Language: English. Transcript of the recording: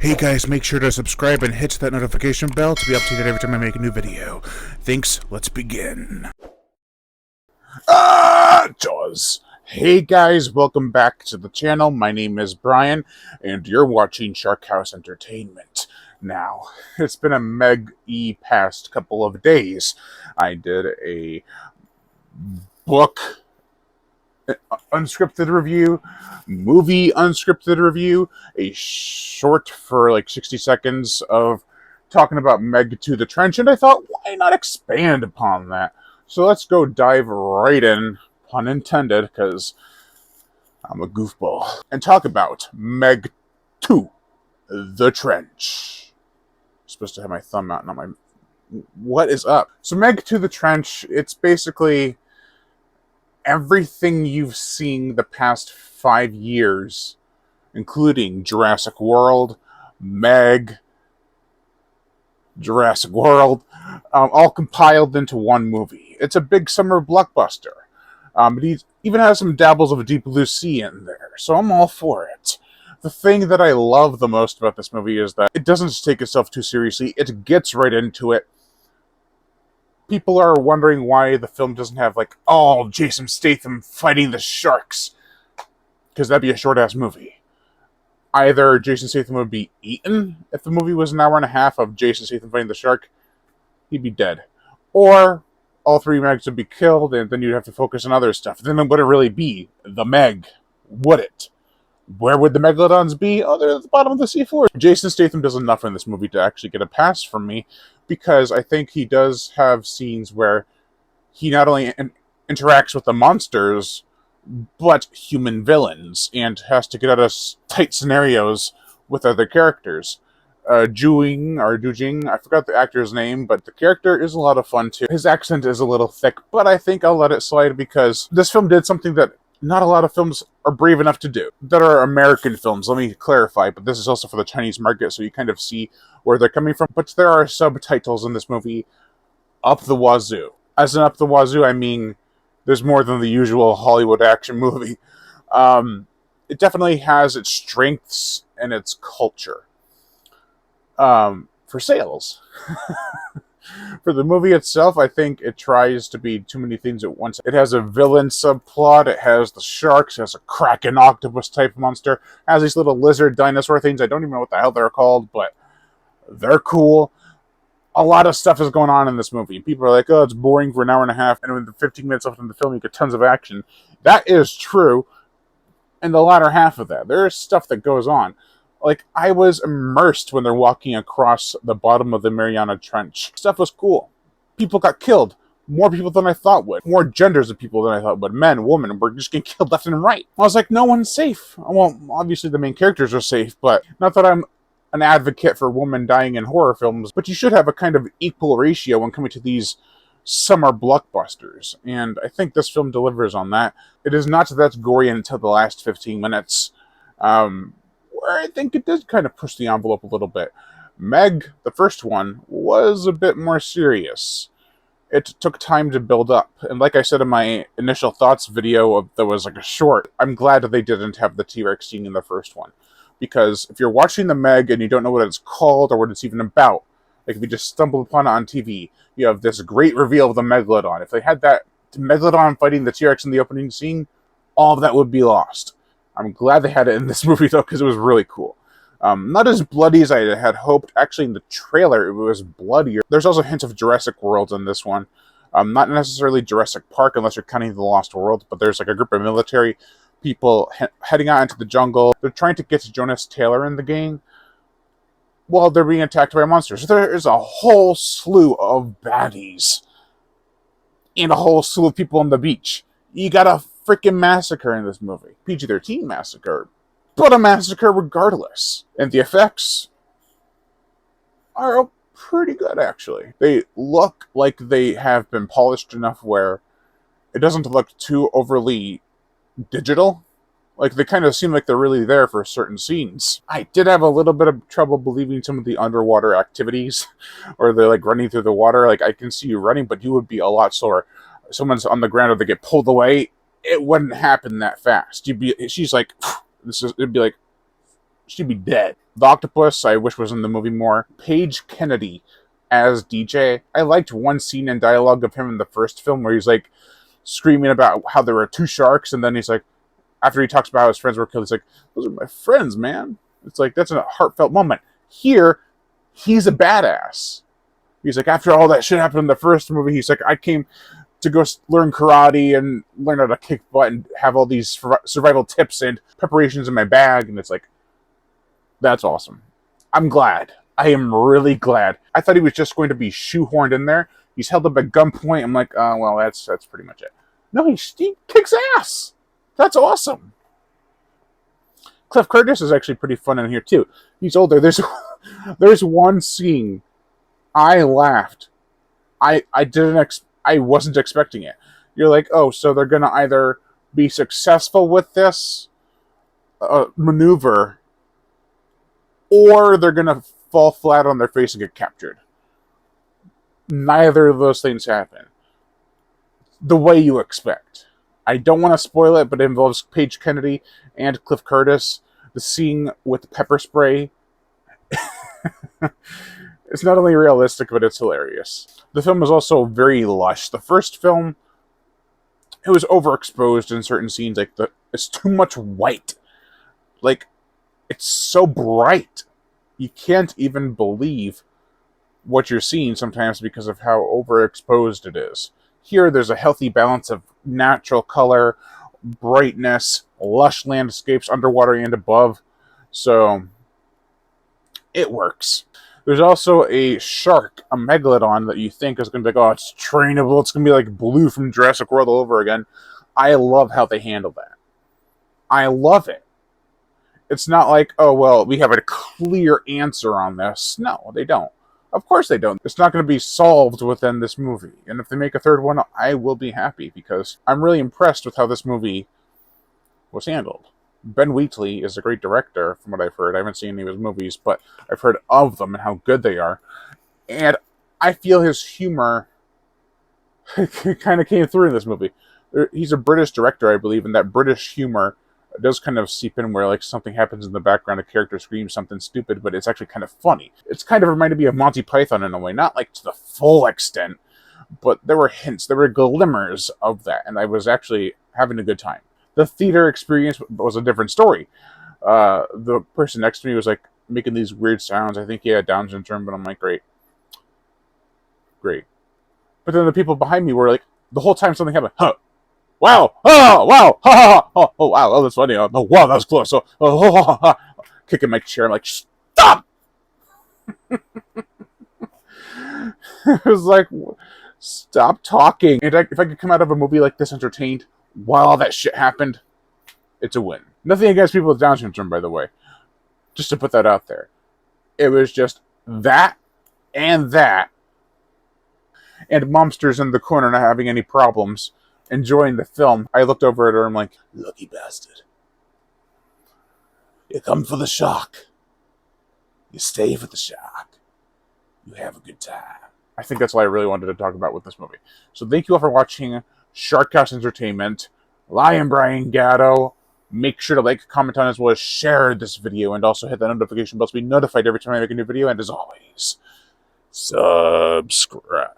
Hey guys, make sure to subscribe and hit that notification bell to be updated every time I make a new video. Thanks, let's begin. Jaws. Hey guys, welcome back to the channel. My name is Brian, and you're watching Shark House Entertainment. Now, it's been a Meg-y past couple of days. I did a book unscripted review, movie unscripted review, a short for like 60 seconds of talking about Meg to the Trench, and I thought, why not expand upon that? So let's go dive right in, pun intended, because I'm a goofball, and talk about Meg to the Trench. I'm supposed to have my thumb out, not my... What is up? So Meg to the Trench, it's basically everything you've seen the past 5 years, including Jurassic World, Meg, Jurassic World, all compiled into one movie. It's a big summer blockbuster. It even has some dabbles of a Deep Blue Sea in there, so I'm all for it. The thing that I love the most about this movie is that it doesn't take itself too seriously. It gets right into it. People are wondering why the film doesn't have, like, Jason Statham fighting the sharks. Because that'd be a short-ass movie. Either Jason Statham would be eaten if the movie was an hour and a half of Jason Statham fighting the shark. He'd be dead. Or all three Megs would be killed, and then you'd have to focus on other stuff. Then it wouldn't really be the Meg, would it? Where would the Megalodons be? Oh, they're at the bottom of the seafloor. Jason Statham does enough in this movie to actually get a pass from me, because I think he does have scenes where he not only interacts with the monsters, but human villains, and has to get out of tight scenarios with other characters. Dujing, I forgot the actor's name, but the character is a lot of fun too. His accent is a little thick, but I think I'll let it slide because this film did something that not a lot of films are brave enough to do. That are American films, let me clarify, but this is also for the Chinese market, so you kind of see where they're coming from. But there are subtitles in this movie up the wazoo. As in up the wazoo, I mean there's more than the usual Hollywood action movie. It definitely has its strengths and its culture. For sales. For the movie itself, I think it tries to be too many things at once. It has a villain subplot, it has the sharks, it has a kraken octopus type monster, it has these little lizard dinosaur things. I don't even know what the hell they're called, but they're cool. A lot of stuff is going on in this movie. People are like, oh, it's boring for an hour and a half, and with 15 minutes left in the film, you get tons of action. That is true. In the latter half of that, there is stuff that goes on. Like, I was immersed when they're walking across the bottom of the Mariana Trench. Stuff was cool. People got killed. More people than I thought would. More genders of people than I thought would. Men, women, were just getting killed left and right. I was like, no one's safe. Well, obviously the main characters are safe, but not that I'm an advocate for women dying in horror films, but you should have a kind of equal ratio when coming to these summer blockbusters, and I think this film delivers on that. It is not that gory until the last 15 minutes, where I think it did kind of push the envelope a little bit. Meg, the first one, was a bit more serious. It took time to build up, and like I said in my initial thoughts video that was like a short, I'm glad that they didn't have the T-Rex scene in the first one. Because if you're watching the Meg and you don't know what it's called or what it's even about, like if you just stumble upon it on TV, you have this great reveal of the Megalodon. If they had that Megalodon fighting the T-Rex in the opening scene, all of that would be lost. I'm glad they had it in this movie, though, because it was really cool. Not as bloody as I had hoped. Actually, in the trailer, it was bloodier. There's also hints of Jurassic World in this one. Not necessarily Jurassic Park, unless you're counting The Lost World, but there's like a group of military people heading out into the jungle. They're trying to get to Jonas Taylor in the game while they're being attacked by monsters. So there is a whole slew of baddies and a whole slew of people on the beach. You got a freaking massacre in this movie. PG-13 massacre, but a massacre regardless. And the effects are pretty good, actually. They look like they have been polished enough where it doesn't look too overly digital. Like, they kind of seem like they're really there for certain scenes. I did have a little bit of trouble believing some of the underwater activities, or they're like running through the water. Like, I can see you running, but you would be a lot slower. Someone's on the ground or they get pulled away, it wouldn't happen that fast. She's like, it'd be like, she'd be dead. The octopus, I wish was in the movie more. Paige Kennedy as DJ. I liked one scene in dialogue of him in the first film where he's like screaming about how there were two sharks, and then he's like, after he talks about how his friends were killed, he's like, those are my friends, man. It's like, that's a heartfelt moment. Here, he's a badass. He's like, after all that shit happened in the first movie, he's like, I came to go learn karate and learn how to kick butt and have all these survival tips and preparations in my bag. And it's like, that's awesome. I'm glad. I am really glad. I thought he was just going to be shoehorned in there. He's held up at gunpoint. I'm like, well, that's pretty much it. No, he kicks ass. That's awesome. Cliff Curtis is actually pretty fun in here too. He's older. There's one scene I laughed. I wasn't expecting it. You're like, oh, so they're gonna either be successful with this maneuver, or they're gonna fall flat on their face and get captured. Neither of those things happen the way you expect. I don't want to spoil it, but it involves Paige Kennedy and Cliff Curtis. The scene with the pepper spray. It's not only realistic, but it's hilarious. The film is also very lush. The first film, it was overexposed in certain scenes. Like, it's too much white. Like, it's so bright. You can't even believe what you're seeing sometimes because of how overexposed it is. Here, there's a healthy balance of natural color, brightness, lush landscapes underwater and above. So, it works. There's also a shark, a megalodon, that you think is going to be like, oh, it's trainable. It's going to be like Blue from Jurassic World all over again. I love how they handle that. I love it. It's not like, oh, well, we have a clear answer on this. No, they don't. Of course they don't. It's not going to be solved within this movie. And if they make a third one, I will be happy because I'm really impressed with how this movie was handled. Ben Wheatley is a great director, from what I've heard. I haven't seen any of his movies, but I've heard of them and how good they are. And I feel his humor kind of came through in this movie. He's a British director, I believe, and that British humor does kind of seep in where like something happens in the background, a character screams something stupid, but it's actually kind of funny. It's kind of reminded me of Monty Python in a way, not like to the full extent, but there were hints, there were glimmers of that, and I was actually having a good time. The theater experience was a different story. The person next to me was like making these weird sounds. I think he had Down syndrome, but I'm like, great. But then the people behind me were like, the whole time something happened, huh? Wow! Oh, wow! Ha, ha, ha. Oh, wow! Oh, that's funny. Oh, wow, that was close. Kicking my chair. I'm like, stop! It was like, stop talking. And if I could come out of a movie like this entertained while all that shit happened, it's a win. Nothing against people with Down syndrome, by the way. Just to put that out there. It was just that and that. And Momsters in the corner not having any problems. Enjoying the film. I looked over at her and I'm like, lucky bastard. You come for the shark. You stay for the shark. You have a good time. I think that's what I really wanted to talk about with this movie. So thank you all for watching Sharkcast Entertainment. I am Brian Gatto. Make sure to like, comment on, as well as share this video, and also hit that notification bell to be notified every time I make a new video. And as always, subscribe.